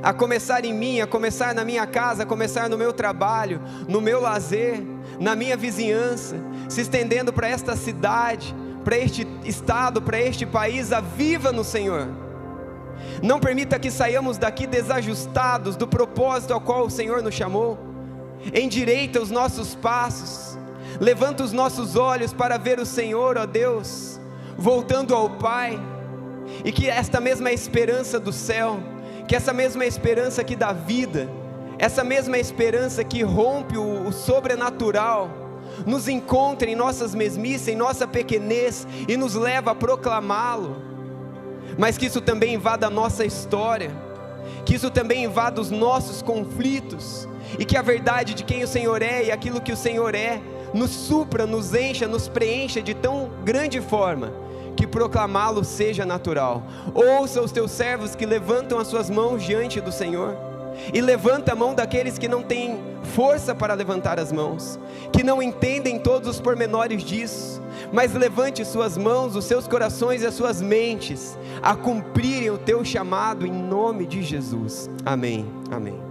a começar em mim, a começar na minha casa, a começar no meu trabalho, no meu lazer, na minha vizinhança, se estendendo para esta cidade, para este estado, para este país. Aviva-nos, Senhor. Não permita que saiamos daqui desajustados do propósito ao qual o Senhor nos chamou. Endireita os nossos passos. Levanta os nossos olhos para ver o Senhor, ó Deus, voltando ao Pai. E que esta mesma esperança do céu, que essa mesma esperança que dá vida, essa mesma esperança que rompe o sobrenatural, nos encontre em nossas mesmices, em nossa pequenez, e nos leva a proclamá-lo. Mas que isso também invada a nossa história, que isso também invada os nossos conflitos, e que a verdade de quem o Senhor é e aquilo que o Senhor é, nos supra, nos encha, nos preencha de tão grande forma, que proclamá-lo seja natural. Ouça os teus servos que levantam as suas mãos diante do Senhor, e levanta a mão daqueles que não têm força para levantar as mãos, que não entendem todos os pormenores disso, mas levante suas mãos, os seus corações e as suas mentes a cumprirem o teu chamado em nome de Jesus. Amém, amém.